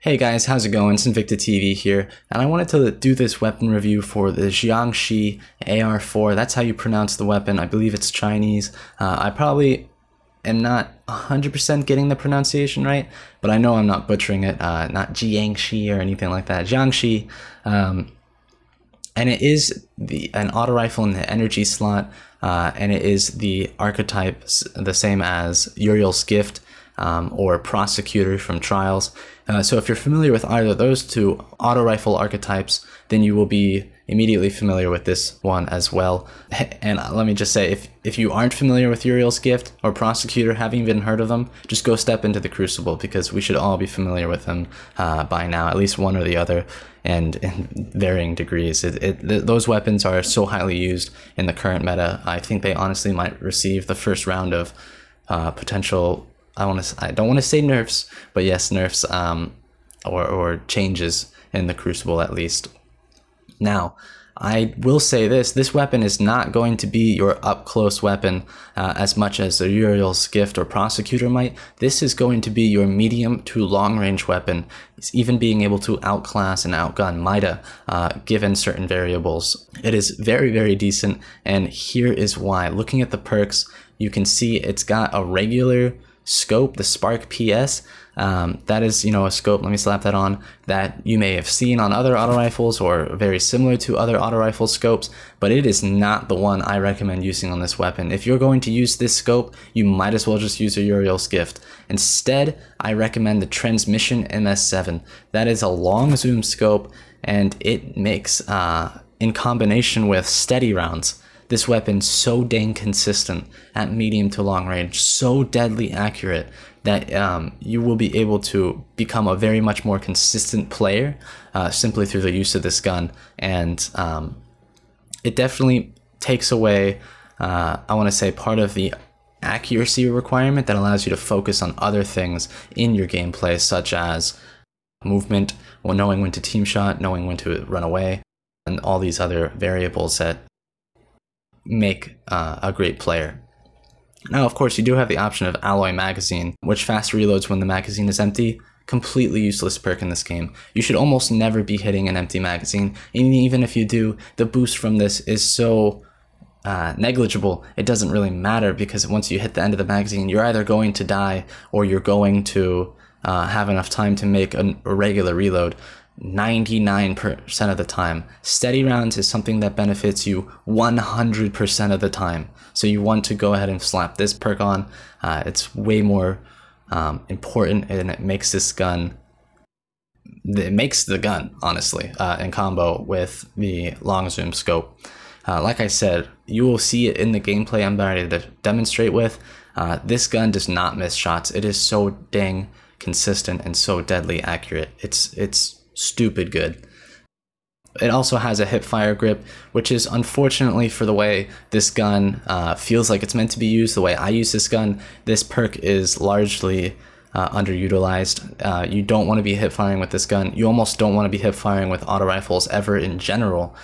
Hey guys, how's it going? It's Invicta TV here, and I wanted to do this weapon review for the Jiangshi AR4. That's how you pronounce the weapon. I believe it's Chinese. I probably am not 100% getting the pronunciation right, but I know I'm not butchering it. Not Jiangshi or anything like that. Jiangshi. And it is an auto rifle in the energy slot, and it is the archetype the same as Uriel's gift. Or Prosecutor from Trials. So if you're familiar with either of those two auto rifle archetypes, then you will be immediately familiar with this one as well. And let me just say, if you aren't familiar with Uriel's gift or Prosecutor, haven't even heard of them, just go step into the Crucible, because we should all be familiar with them by now, at least one or the other, and in varying degrees. Those weapons are so highly used in the current meta. I think they honestly might receive the first round of potential, I don't want to say nerfs, but yes, nerfs or changes in the Crucible at least. Now, I will say this weapon is not going to be your up-close weapon as much as the Uriel's gift or Prosecutor might. This is going to be your medium to long-range weapon. It's even being able to outclass and outgun MIDA given certain variables. It is very, very decent, and here is why. Looking at the perks, you can see it's got a regular scope, the Spark PS. That is, a scope, let me slap that on, that you may have seen on other auto rifles or very similar to other auto rifle scopes, but it is not the one I recommend using on this weapon. If you're going to use this scope, you might as well just use a Uriel's gift. Instead, I recommend the Transmission MS7. That is a long zoom scope, and it makes, in combination with steady rounds, this weapon so dang consistent at medium to long range, so deadly accurate that you will be able to become a very much more consistent player simply through the use of this gun. And it definitely takes away, I want to say, part of the accuracy requirement that allows you to focus on other things in your gameplay, such as movement, or knowing when to team shot, knowing when to run away, and all these other variables that make a great player. Now, of course, you do have the option of Alloy Magazine, which fast reloads when the magazine is empty. Completely useless perk in this game. You should almost never be hitting an empty magazine, and even if you do, the boost from this is so negligible, it doesn't really matter, because once you hit the end of the magazine, you're either going to die or you're going to have enough time to make a regular reload. 99% of the time. Steady rounds is something that benefits you 100% of the time. So you want to go ahead and slap this perk on. It's way more important, and it makes this gun, it makes the gun, honestly, in combo with the long zoom scope. Like I said, you will see it in the gameplay I'm ready to demonstrate with. This gun does not miss shots. It is so dang consistent and so deadly accurate. It's stupid good. It also has a Hipfire Grip, which is, unfortunately, for the way this gun feels like it's meant to be used, the way I use this gun, this perk is largely underutilized. You don't want to be hip firing with this gun. You almost don't want to be hip firing with auto rifles ever in general.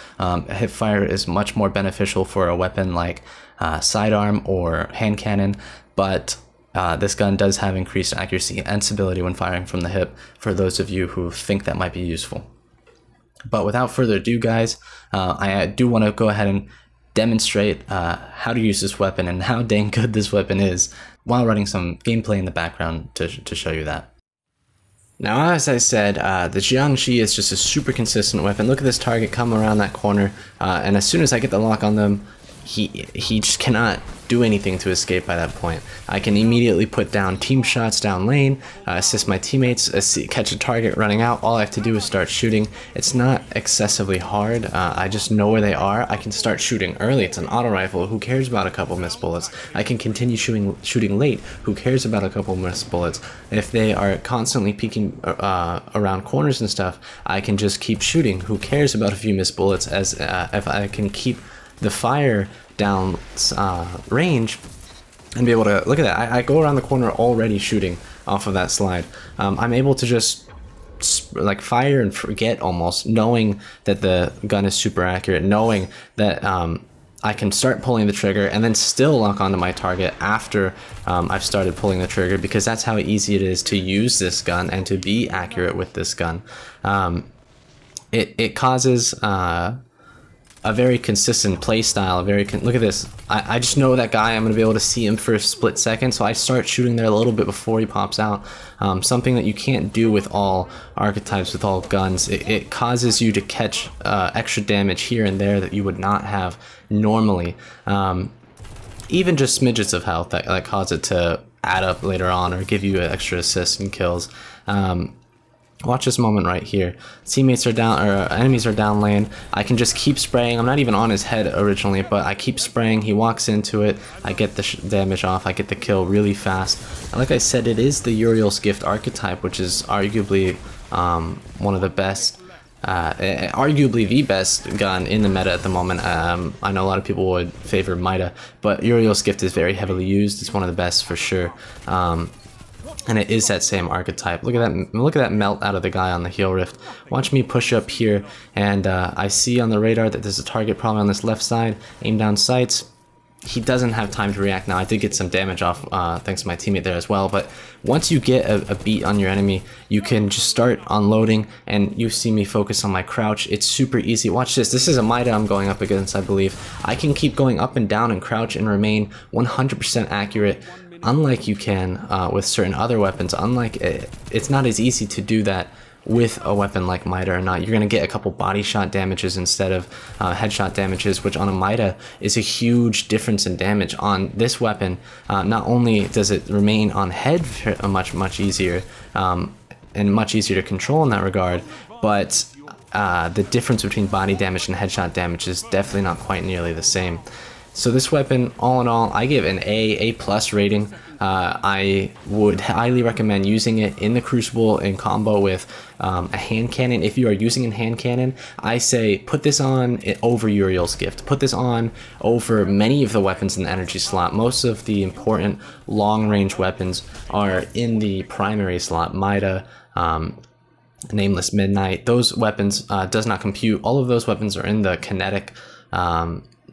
Hip fire is much more beneficial for a weapon like sidearm or hand cannon, but this gun does have increased accuracy and stability when firing from the hip, for those of you who think that might be useful. But without further ado, guys, I do want to go ahead and demonstrate how to use this weapon and how dang good this weapon is, while running some gameplay in the background to show you that. Now, as I said, the Jiangshi is just a super consistent weapon. Look at this target come around that corner, and as soon as I get the lock on them, he just cannot do anything to escape by that point. I can immediately put down team shots down lane, assist my teammates, catch a target running out. All I have to do is start shooting. It's not excessively hard. I just know where they are. I can start shooting early. It's an auto rifle. Who cares about a couple missed bullets? I can continue shooting late. Who cares about a couple missed bullets? If they are constantly peeking around corners and stuff, I can just keep shooting. Who cares about a few missed bullets? As if I can keep the fire down range and be able to look at that. I go around the corner already shooting off of that slide. I'm able to just like fire and forget, almost knowing that the gun is super accurate, knowing that I can start pulling the trigger and then still lock onto my target after I've started pulling the trigger, because that's how easy it is to use this gun and to be accurate with this gun. It causes a very consistent play style. Look at this. I just know that guy. I'm going to be able to see him for a split second, so I start shooting there a little bit before he pops out. Something that you can't do with all archetypes, with all guns. It causes you to catch extra damage here and there that you would not have normally. Even just smidgets of health that cause it to add up later on or give you extra assists and kills. Watch this moment right here. Teammates are down, or enemies are down lane. I can just keep spraying. I'm not even on his head originally, but I keep spraying. He walks into it. I get the damage off. I get the kill really fast. And like I said, it is the Uriel's Gift archetype, which is arguably one of the best, arguably the best gun in the meta at the moment. I know a lot of people would favor MIDA, but Uriel's Gift is very heavily used. It's one of the best for sure. And it is that same archetype. Look at that melt out of the guy on the heel rift. Watch me push up here, and I see on the radar that there's a target probably on this left side. Aim down sights. He doesn't have time to react now. I did get some damage off thanks to my teammate there as well. But once you get a beat on your enemy, you can just start unloading, and you see me focus on my crouch. It's super easy. Watch this. This is a MIDA I'm going up against, I believe. I can keep going up and down and crouch and remain 100% accurate. Unlike you can with certain other weapons. It's not as easy to do that with a weapon like MIDA or not. You're going to get a couple body shot damages instead of headshot damages, which on a MIDA is a huge difference in damage. On this weapon, not only does it remain on head much easier and much easier to control in that regard, but the difference between body damage and headshot damage is definitely not quite nearly the same. So this weapon, all in all, I give an A+ rating. I would highly recommend using it in the Crucible in combo with a hand cannon. If you are using a hand cannon, I say put this on over Uriel's Gift. Put this on over many of the weapons in the energy slot. Most of the important long-range weapons are in the primary slot. MIDA, Nameless Midnight, those weapons does not compute. All of those weapons are in the kinetic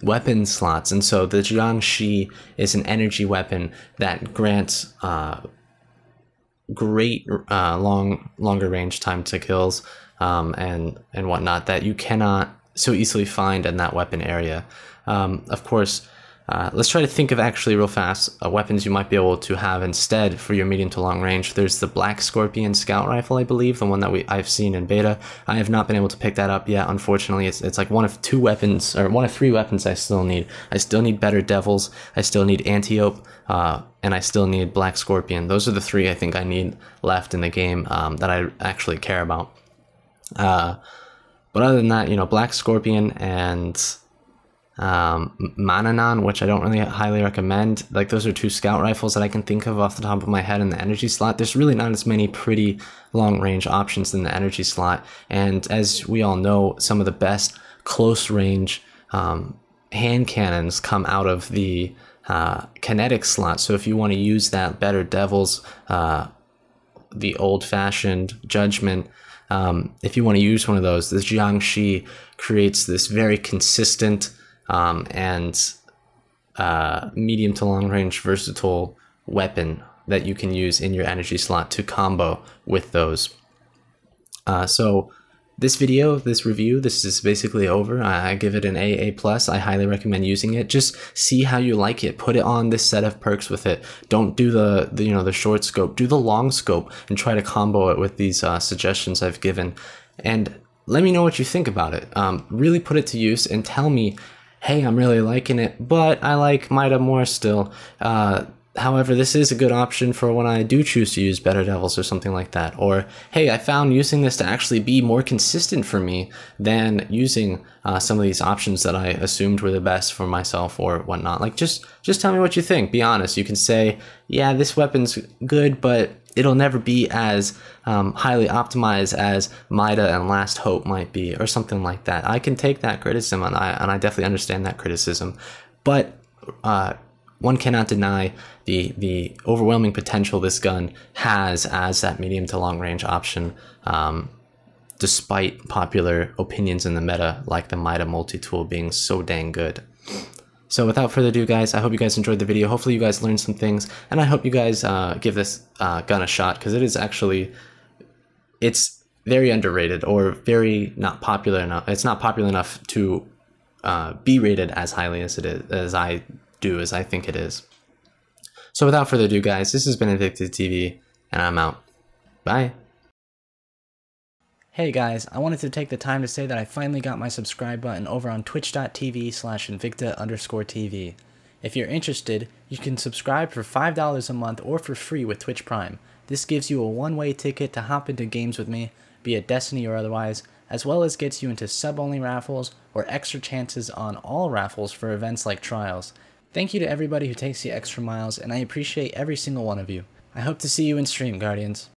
weapon slots, and so the Jiangshi is an energy weapon that grants great longer range time to kills and whatnot that you cannot so easily find in that weapon area. Of course, let's try to think of actually real fast weapons you might be able to have instead for your medium to long range. There's the Black Scorpion Scout Rifle, I believe, the one that I've seen in beta. I have not been able to pick that up yet, unfortunately. It's like one of 2 weapons, or one of 3 weapons I still need. I still need Better Devils, I still need Antiope, and I still need Black Scorpion. Those are the 3 I think I need left in the game that I actually care about. But other than that, you know, Black Scorpion and Mananan, which I don't really highly recommend. Like, those are 2 scout rifles that I can think of off the top of my head in the energy slot. There's really not as many pretty long range options in the energy slot, and as we all know, some of the best close range hand cannons come out of the kinetic slot. So if you want to use that, Better Devils, the old-fashioned Judgment, if you want to use one of those, this Jiangshi creates this very consistent and medium to long range versatile weapon that you can use in your energy slot to combo with those. So this video, this review, this is basically over. I give it an A+. I highly recommend using it. Just see how you like it. Put it on this set of perks with it. Don't do the short scope. Do the long scope and try to combo it with these suggestions I've given. And let me know what you think about it. Really put it to use and tell me, hey, I'm really liking it, but I like MIDA more still. However, this is a good option for when I do choose to use Better Devils or something like that. Or, hey, I found using this to actually be more consistent for me than using some of these options that I assumed were the best for myself or whatnot. Like, just tell me what you think. Be honest. You can say, yeah, this weapon's good, but it'll never be as highly optimized as MIDA and Last Hope might be, or something like that. I can take that criticism, and I definitely understand that criticism. But one cannot deny the overwhelming potential this gun has as that medium to long range option, despite popular opinions in the meta, like the MIDA multi-tool being so dang good. So without further ado, guys, I hope you guys enjoyed the video. Hopefully you guys learned some things, and I hope you guys give this gun a shot, because it is actually, it's very underrated, or very not popular enough. It's not popular enough to be rated as highly as it is, as I think it is. So without further ado, guys, this has been Untitled TV, and I'm out. Bye. Hey guys, I wanted to take the time to say that I finally got my subscribe button over on twitch.tv/invicta_TV. If you're interested, you can subscribe for $5 a month or for free with Twitch Prime. This gives you a one-way ticket to hop into games with me, be it Destiny or otherwise, as well as gets you into sub-only raffles or extra chances on all raffles for events like Trials. Thank you to everybody who takes the extra miles, and I appreciate every single one of you. I hope to see you in stream, Guardians.